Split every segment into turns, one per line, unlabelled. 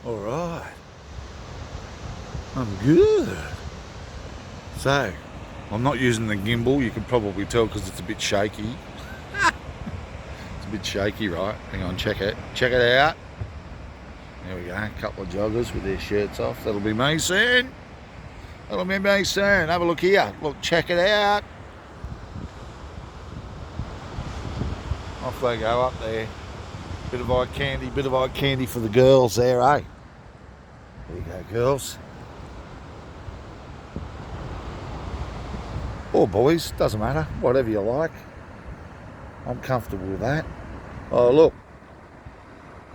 Alright. I'm good. So, I'm not using the gimbal, you can probably tell because it's a bit shaky. It's a bit shaky, right? Hang on, check it. Check it out. There we go, a couple of joggers with their shirts off. That'll be me soon. That'll be me soon. Have a look here. Look, check it out. Off they go up there. Bit of eye candy for the girls there, eh? There you go, girls. Or boys, doesn't matter. Whatever you like. I'm comfortable with that. Oh, look.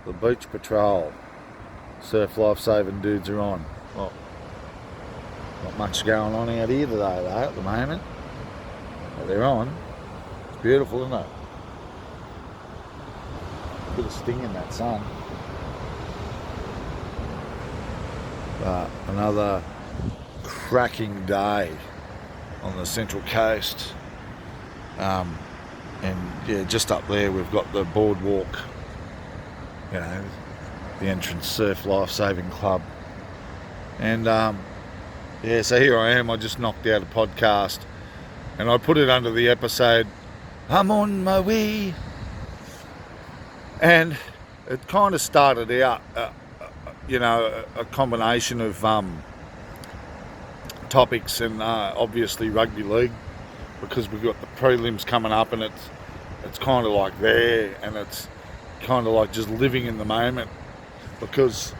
The beach patrol. Surf life-saving dudes are on. Well, not much going on out here today, though, at the moment. But they're on. It's beautiful, isn't it? A bit of sting in that sun. But another cracking day on the Central Coast. And yeah, just up there we've got the boardwalk, you know, the entrance Surf Life-Saving Club. And yeah, so here I am. I just knocked out a podcast and I put it under the episode, I'm on my way. And it kind of started out, you know, a combination of topics and obviously rugby league, because we've got the prelims coming up and it's kind of like there, and it's kind of like just living in the moment, because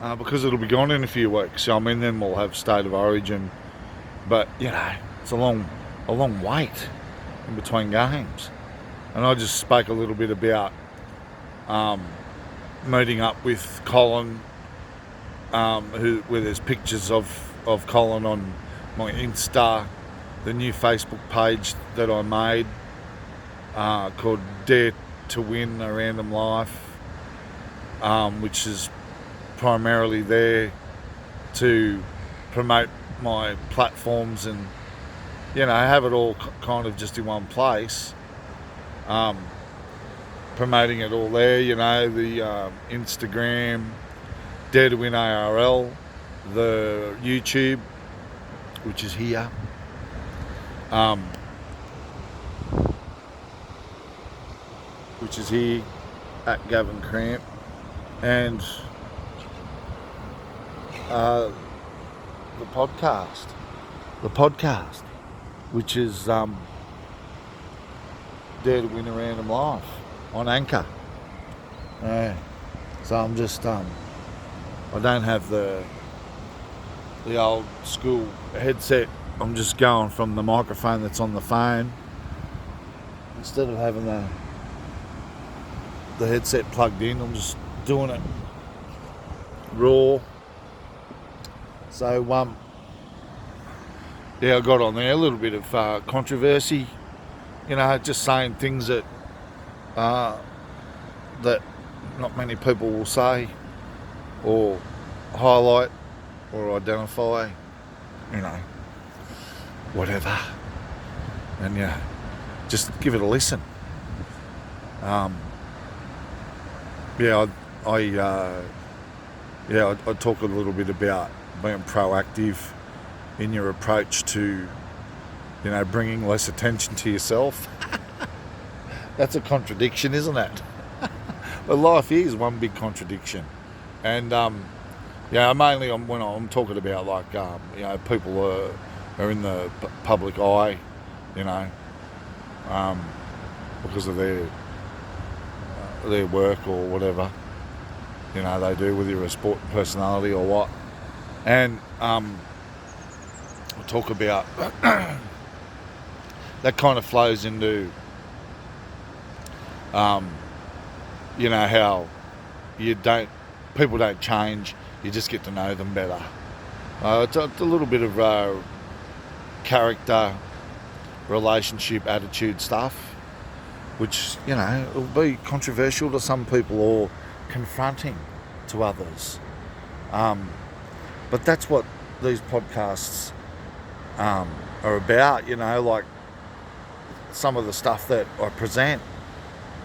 because it'll be gone in a few weeks. So I mean, then we'll have State of Origin, but you know, it's a long wait in between games. And I just spoke a little bit about meeting up with Colin, where there's pictures of Colin on my Insta, the new Facebook page that I made called Dare to Win a Random Life, which is primarily there to promote my platforms and, you know, have it all kind of just in one place. Promoting it all there, you know, the Instagram, Dare to Win ARL, the YouTube, which is here, which is here at Gavin Cramp, and the podcast, which is Dare to Win a Random Life on Anchor. So I'm just I don't have the old school headset. I'm just going from the microphone that's on the phone, instead of having the headset plugged in. I'm just doing it raw. So yeah, I got on there a little bit of controversy, you know, just saying things that that not many people will say or highlight or identify, you know, whatever. And yeah, just give it a listen. I talk a little bit about being proactive in your approach to, you know, bringing less attention to yourself. That's a contradiction, isn't it? But life is one big contradiction. And mainly when I'm talking about, like, you know, people are in the public eye, you know, because of their work or whatever, you know, they do, whether you're a sport personality or what. And I'll talk about that kind of flows into, you know, how people don't change, you just get to know them better. It's a little bit of character, relationship, attitude stuff, which, you know, will be controversial to some people or confronting to others. But that's what these podcasts are about, you know, like some of the stuff that I present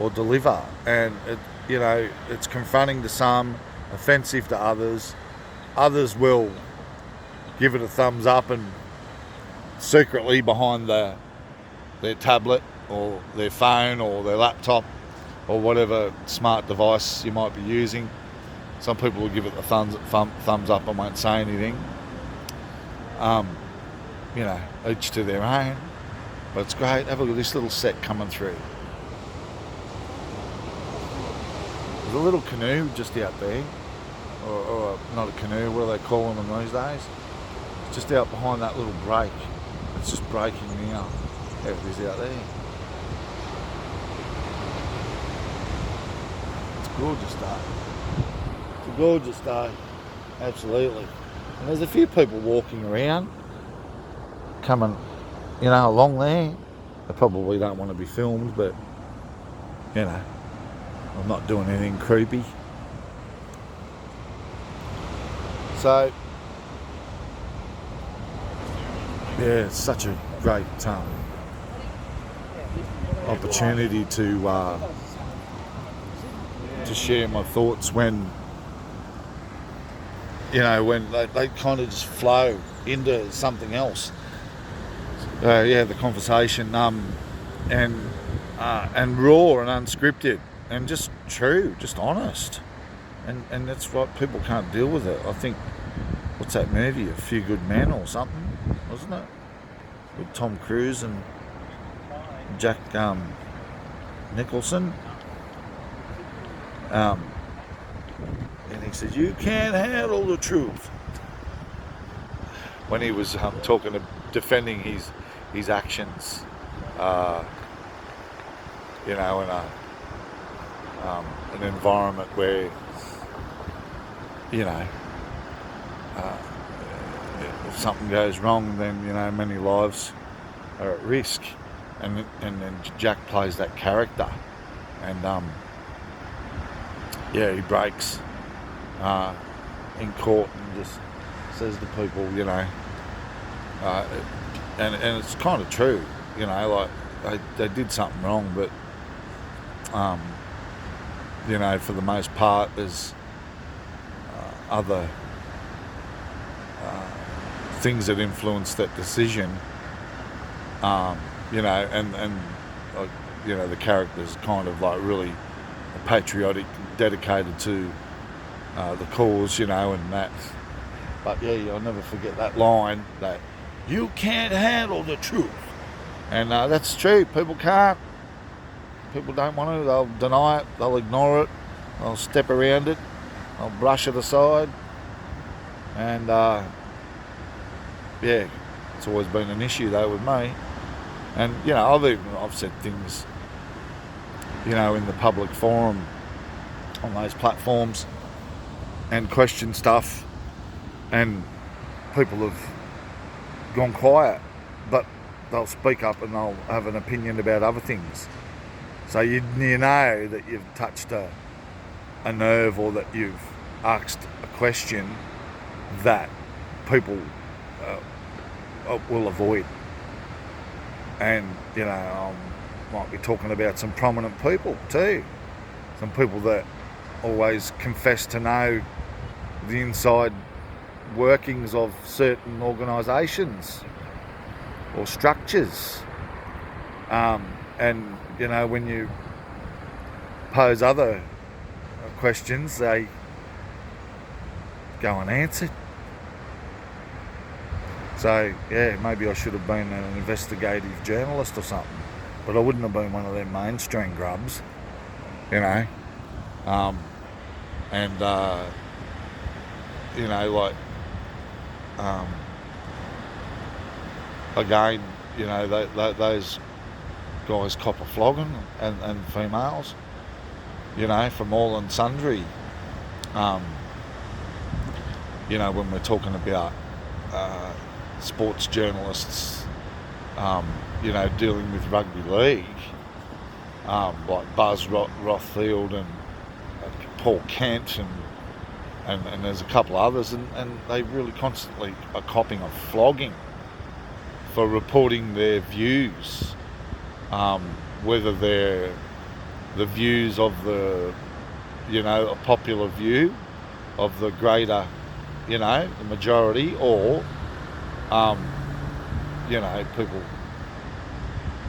or deliver, and it's confronting to some, offensive to others. Others will give it a thumbs up and secretly behind their tablet or their phone or their laptop or whatever smart device you might be using. Some people will give it the thumbs up and won't say anything. Each to their own. But it's great. Have a look at this little set coming through. There's a little canoe just out there. Or not a canoe, what are they calling them these days? It's just out behind that little break. It's just breaking now. There it is out there. It's a gorgeous day. It's a gorgeous day. Absolutely. And there's a few people walking around, coming, along there. They probably don't want to be filmed, but, I'm not doing anything creepy. So, yeah, it's such a great opportunity to share my thoughts when they kind of just flow into something else. The conversation and raw and unscripted and just true, just honest. And that's what people can't deal with it. I think, what's that movie? A Few Good Men or something, wasn't it? With Tom Cruise and Jack Nicholson. And he says, "You can't handle the truth." When he was defending his actions, in an environment where, if something goes wrong, then many lives are at risk, and then Jack plays that character, and he breaks in court and just says to people, and it's kind of true, like they did something wrong, but for the most part, there's other things that influence that decision, and the character's kind of like really patriotic, dedicated to the cause, and that. But I'll never forget that line, that you can't handle the truth. And that's true, people can't. People don't want to, they'll deny it, they'll ignore it, they'll step around it, they'll brush it aside. And it's always been an issue though with me. And I've said things, in the public forum on those platforms and questioned stuff, and people have gone quiet, but they'll speak up and they'll have an opinion about other things. So you know that you've touched a nerve, or that you've asked a question that people will avoid. And, I might be talking about some prominent people too. Some people that always confess to know the inside workings of certain organisations or structures. And, when you pose other questions, they go unanswered. So, maybe I should have been an investigative journalist or something, but I wouldn't have been one of them mainstream grubs, again, those guys cop a flogging, and females, from all and sundry. When we're talking about sports journalists, dealing with rugby league, like Buzz Rothfield and Paul Kent and there's a couple others, and they really constantly are copping a flogging for reporting their views, whether they're the views of the a popular view of the greater, the majority, or, people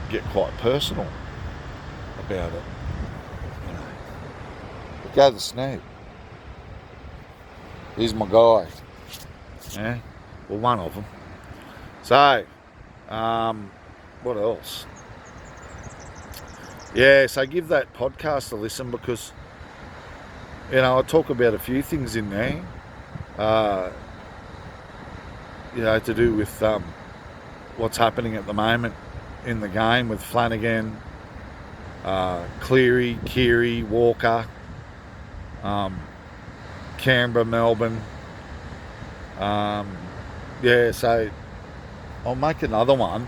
get quite personal about it. But go to Snoop. He's my guy. Yeah, well, one of them. So, what else? Yeah, so give that podcast a listen, because, I talk about a few things in there, to do with what's happening at the moment in the game with Flanagan, Cleary, Keary, Walker, Canberra, Melbourne. So I'll make another one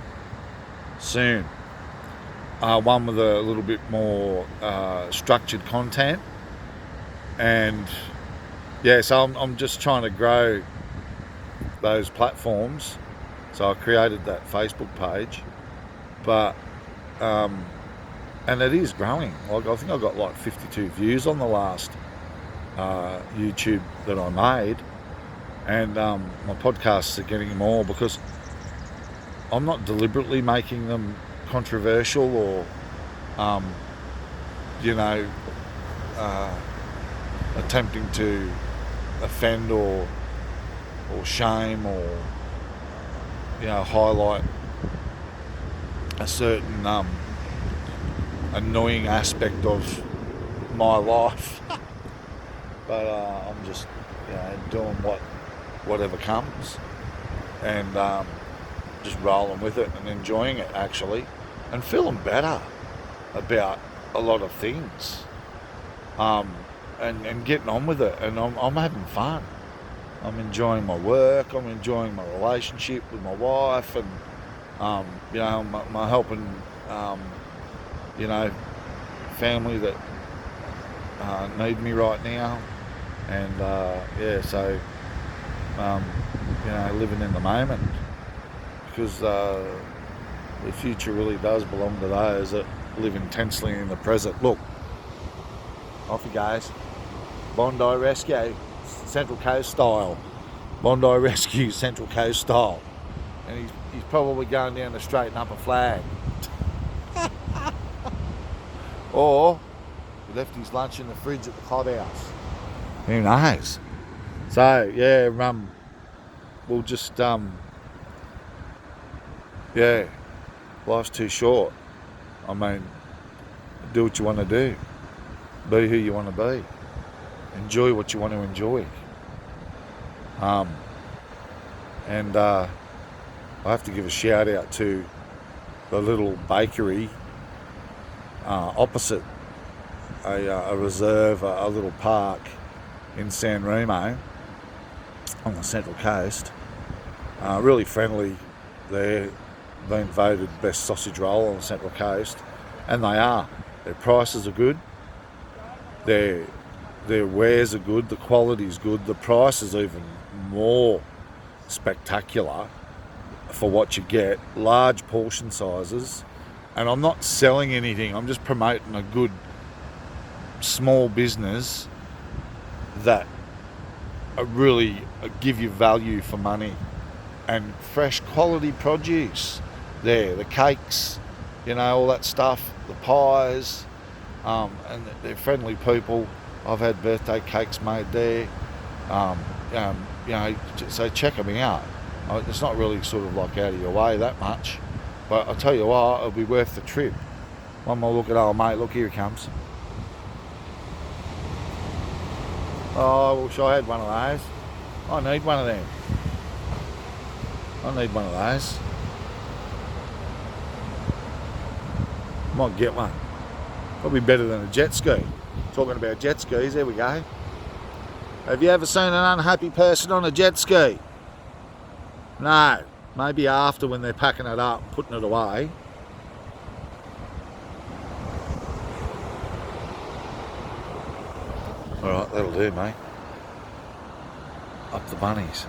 soon. One with a little bit more structured content. And so I'm just trying to grow those platforms. So I created that Facebook page. But, and it is growing. Like, I think I got like 52 views on the last YouTube that I made. And my podcasts are getting more, because I'm not deliberately making them controversial or, attempting to offend or shame or, highlight a certain annoying aspect of my life. But I'm just, doing whatever comes, and just rolling with it and enjoying it, actually, and feeling better about a lot of things, and getting on with it, and I'm having fun. I'm enjoying my work. I'm enjoying my relationship with my wife, and my helping, family that need me right now, and so living in the moment, because the future really does belong to those that live intensely in the present. Look, off he goes. Bondi Rescue, Central Coast style. Bondi Rescue, Central Coast style. And he's probably going down to straighten up a flag. Or he left his lunch in the fridge at the clubhouse. Who knows? So, we'll just, life's too short. I mean, do what you want to do. Be who you want to be. Enjoy what you want to enjoy. And I have to give a shout out to the little bakery opposite a reserve, a little park in San Remo on the Central Coast. Really friendly there, been voted best sausage roll on the Central Coast, and they are. Their prices are good, their wares are good, the quality is good, the price is even more spectacular for what you get, large portion sizes, and I'm not selling anything, I'm just promoting a good small business that really give you value for money, and fresh quality produce there, the cakes, all that stuff, the pies, and they're friendly people. I've had birthday cakes made there, so check them out. It's not really sort of like out of your way that much, but I'll tell you what, it'll be worth the trip. One more look at old mate, look, here he comes. Oh, I wish I had one of those. I need one of them. I need one of those. Might get one. Probably better than a jet ski. Talking about jet skis, there we go. Have you ever seen an unhappy person on a jet ski? No. Maybe after, when they're packing it up, putting it away. Alright, that'll do, mate. Up the bunnies.